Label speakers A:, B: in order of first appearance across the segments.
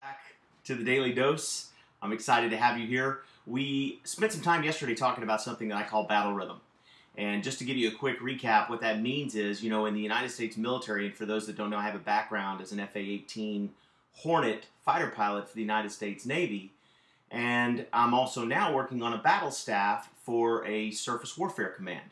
A: Back to the Daily Dose. I'm excited to have you here. We spent some time yesterday talking about something that I call battle rhythm. And just to give you a quick recap, what that means is, in the United States military, and for those that don't know, I have a background as an FA-18 Hornet fighter pilot for the United States Navy. And I'm also now working on a battle staff for a surface warfare command.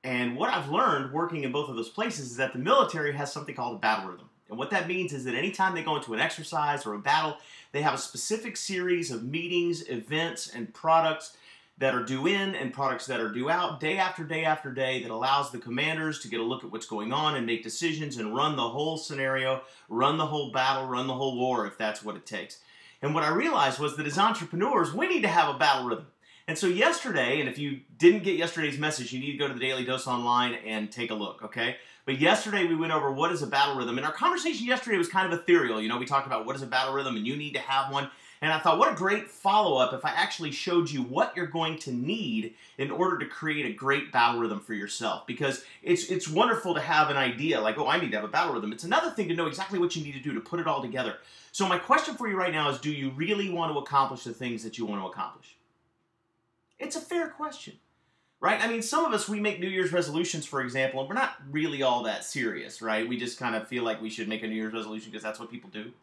A: And what I've learned working in both of those places is that the military has something called a battle rhythm. And what that means is that anytime they go into an exercise or a battle, they have a specific series of meetings, events, and products that are due in and products that are due out day after day after day that allows the commanders to get a look at what's going on and make decisions and run the whole scenario, run the whole battle, run the whole war if that's what it takes. And what I realized was that as entrepreneurs, we need to have a battle rhythm. And so yesterday, and if you didn't get yesterday's message, you need to go to the Daily Dose online and take a look, okay? But yesterday we went over what is a battle rhythm, and our conversation yesterday was kind of ethereal. We talked about what is a battle rhythm, and you need to have one. And I thought, what a great follow-up if I actually showed you what you're going to need in order to create a great battle rhythm for yourself. Because it's wonderful to have an idea, like, oh, I need to have a battle rhythm. It's another thing to know exactly what you need to do to put it all together. So my question for you right now is, do you really want to accomplish the things that you want to accomplish? It's a fair question, right? I mean, some of us, we make New Year's resolutions, for example, and we're not really all that serious, right? We just kind of feel like we should make a New Year's resolution because that's what people do,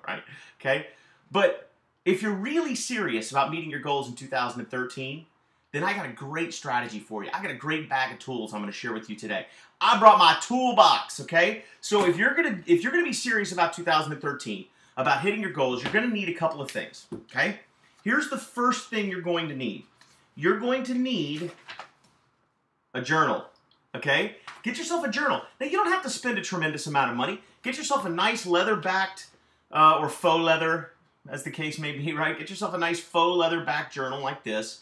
A: right? Okay? But if you're really serious about meeting your goals in 2013, then I got a great strategy for you. I got a great bag of tools I'm going to share with you today. I brought my toolbox, okay? So if you're gonna be serious about 2013, about hitting your goals, you're going to need a couple of things, okay? Here's the first thing you're going to need. You're going to need a journal, okay? Get yourself a journal. Now, you don't have to spend a tremendous amount of money. Get yourself a nice leather-backed or faux leather, as the case may be, right? Get yourself a nice faux leather-backed journal like this,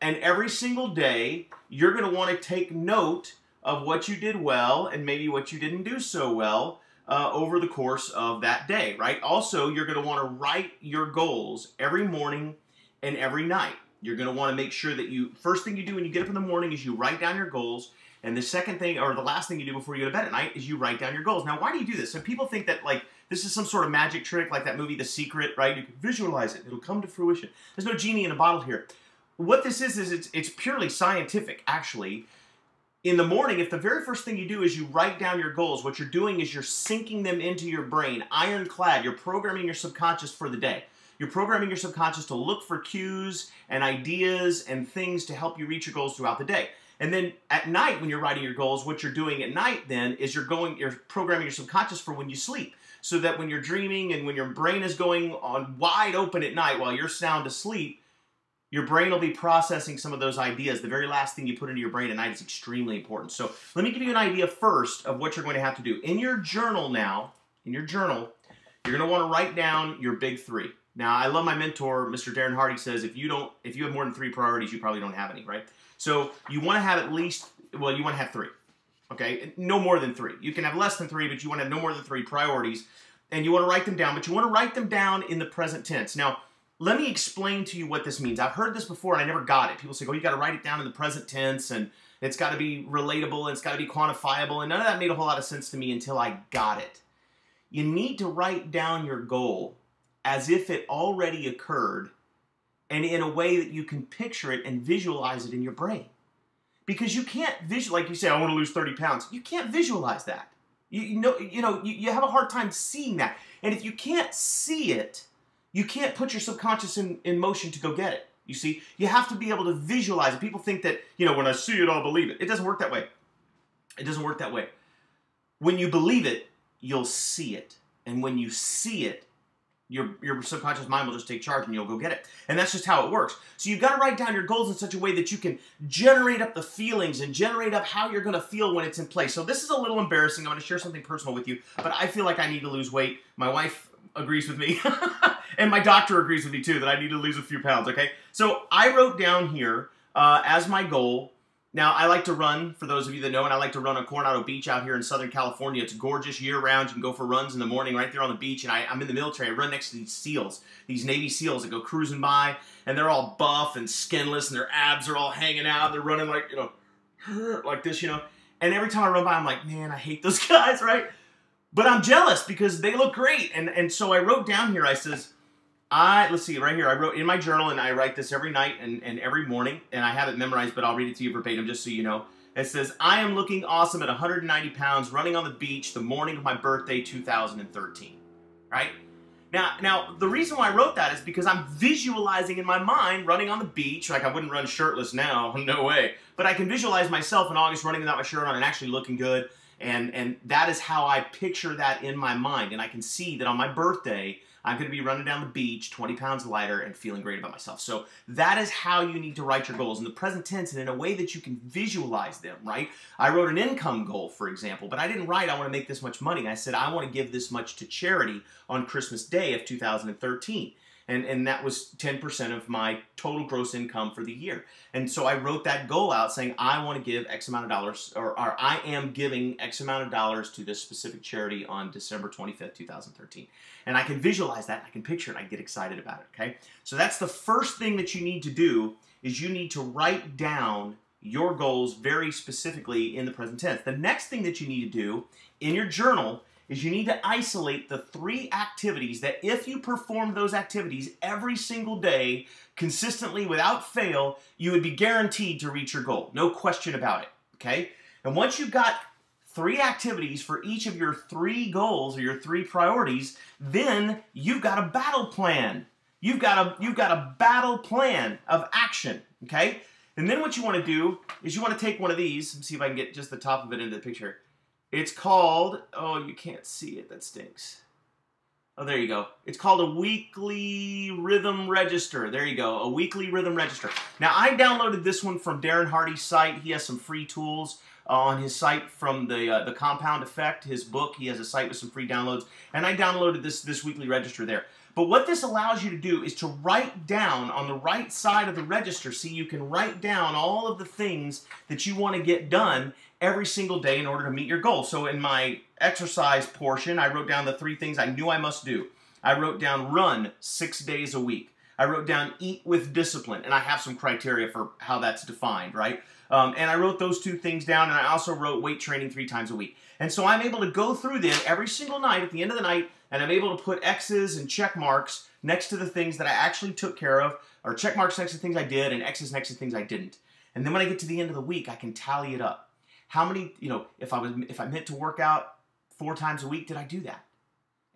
A: and every single day, you're going to want to take note of what you did well and maybe what you didn't do so well over the course of that day, right? Also, you're going to want to write your goals every morning and every night. You're going to want to make sure that first thing you do when you get up in the morning is you write down your goals. And the second thing, or the last thing you do before you go to bed at night, is you write down your goals. Now, why do you do this? So people think that, like, this is some sort of magic trick, like that movie The Secret, right? You can visualize it. It'll come to fruition. There's no genie in a bottle here. What this is it's purely scientific, actually. In the morning, if the very first thing you do is you write down your goals, what you're doing is you're sinking them into your brain, ironclad. You're programming your subconscious for the day. You're programming your subconscious to look for cues and ideas and things to help you reach your goals throughout the day. And then at night, when you're writing your goals, what you're doing at night then is you're programming your subconscious for when you sleep. So that when you're dreaming and when your brain is going on wide open at night while you're sound asleep, your brain will be processing some of those ideas. The very last thing you put into your brain at night is extremely important. So let me give you an idea first of what you're going to have to do. In your journal now, you're going to want to write down your big three. Now, I love my mentor, Mr. Darren Hardy, says if you have more than 3 priorities, you probably don't have any, right? So you want to have at least, you want to have 3, okay? No more than 3. You can have less than 3, but you want to have no more than 3 priorities, and you want to write them down, but you want to write them down in the present tense. Now, let me explain to you what this means. I've heard this before, and I never got it. People say, oh, you got to write it down in the present tense, and it's got to be relatable, and it's got to be quantifiable, and none of that made a whole lot of sense to me until I got it. You need to write down your goal as if it already occurred and in a way that you can picture it and visualize it in your brain. Because you can't like you say, I want to lose 30 pounds. You can't visualize that. You have a hard time seeing that. And if you can't see it, you can't put your subconscious in motion to go get it. You see, you have to be able to visualize it. People think that, when I see it, I'll believe it. It doesn't work that way. It doesn't work that way. When you believe it, you'll see it. And when you see it, your subconscious mind will just take charge and you'll go get it. And that's just how it works. So you've got to write down your goals in such a way that you can generate up the feelings and generate up how you're going to feel when it's in place. So this is a little embarrassing. I'm going to share something personal with you, but I feel like I need to lose weight. My wife agrees with me, and my doctor agrees with me too, that I need to lose a few pounds, okay? So I wrote down here as my goal. Now, I like to run, for those of you that know, and I like to run on Coronado Beach out here in Southern California. It's gorgeous year-round. You can go for runs in the morning right there on the beach, and I'm in the military. I run next to these SEALs, these Navy SEALs that go cruising by, and they're all buff and skinless, and their abs are all hanging out. They're running like this, And every time I run by, I'm like, man, I hate those guys, right? But I'm jealous because they look great. And so I wrote down here, I says, let's see, right here, I wrote in my journal, and I write this every night and every morning, and I have it memorized, but I'll read it to you verbatim just so you know. It says, I am looking awesome at 190 pounds, running on the beach the morning of my birthday, 2013, right? Now, the reason why I wrote that is because I'm visualizing in my mind running on the beach. Like, I wouldn't run shirtless now, no way. But I can visualize myself in August running without my shirt on and actually looking good. And that is how I picture that in my mind. And I can see that on my birthday, I'm going to be running down the beach, 20 pounds lighter, and feeling great about myself. So that is how you need to write your goals in the present tense and in a way that you can visualize them, right? I wrote an income goal, for example, but I didn't write, I want to make this much money. I said, I want to give this much to charity on Christmas Day of 2013. And that was 10% of my total gross income for the year. And so I wrote that goal out saying, I want to give X amount of dollars, or I am giving X amount of dollars to this specific charity on December 25th, 2013. And I can visualize that, I can picture it, I get excited about it, okay? So that's the first thing that you need to do, is you need to write down your goals very specifically in the present tense. The next thing that you need to do in your journal is you need to isolate the 3 activities that if you perform those activities every single day, consistently, without fail, you would be guaranteed to reach your goal. No question about it, okay? And once you've got 3 activities for each of your 3 goals or your 3 priorities, then you've got a battle plan. You've got a battle plan of action, okay? And then what you want to do is you want to take one of these. Let's see if I can get just the top of it into the picture. It's called, oh, you can't see it, that stinks. Oh, there you go. It's called a weekly rhythm register. There you go, a weekly rhythm register. Now, I downloaded this one from Darren Hardy's site. He has some free tools on his site from the Compound Effect, his book. He has a site with some free downloads, and I downloaded this weekly register there. But what this allows you to do is to write down on the right side of the register, see, you can write down all of the things that you want to get done every single day in order to meet your goal. So in my exercise portion, I wrote down the 3 things I knew I must do. I wrote down run 6 days a week. I wrote down eat with discipline, and I have some criteria for how that's defined, right? And I wrote those 2 things down, and I also wrote weight training 3 times a week. And so I'm able to go through them every single night at the end of the night, and I'm able to put X's and check marks next to the things that I actually took care of, or check marks next to things I did, and X's next to things I didn't. And then when I get to the end of the week, I can tally it up. How many, if I meant to work out 4 times a week, did I do that?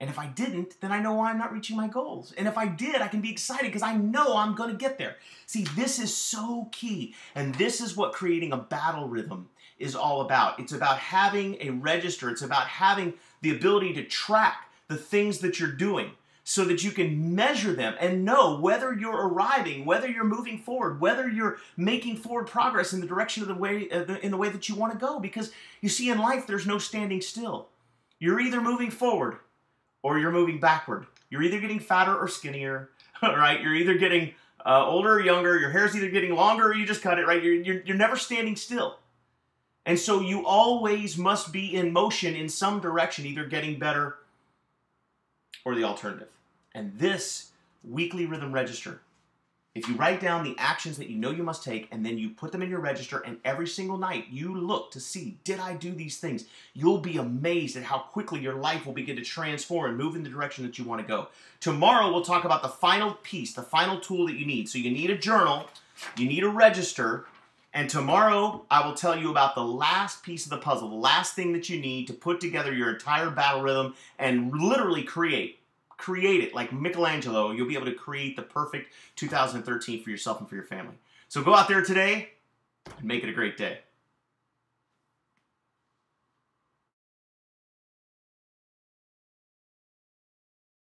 A: And if I didn't, then I know why I'm not reaching my goals. And if I did, I can be excited because I know I'm going to get there. See, this is so key. And this is what creating a battle rhythm is all about. It's about having a register. It's about having the ability to track the things that you're doing so that you can measure them and know whether you're arriving, whether you're moving forward, whether you're making forward progress in the direction of the way that you want to go. Because you see, in life, there's no standing still. You're either moving forward or you're moving backward. You're either getting fatter or skinnier, right? You're either getting older or younger. Your hair's either getting longer or you just cut it, right? You're never standing still. And so you always must be in motion in some direction, either getting better or the alternative. And this weekly rhythm register, if you write down the actions that you know you must take and then you put them in your register, and every single night you look to see, did I do these things? You'll be amazed at how quickly your life will begin to transform and move in the direction that you want to go. Tomorrow we'll talk about the final piece, the final tool that you need. So you need a journal, you need a register, and tomorrow I will tell you about the last piece of the puzzle, the last thing that you need to put together your entire battle rhythm and literally create it like Michelangelo. You'll be able to create the perfect 2013 for yourself and for your family. So go out there today and make it a great day.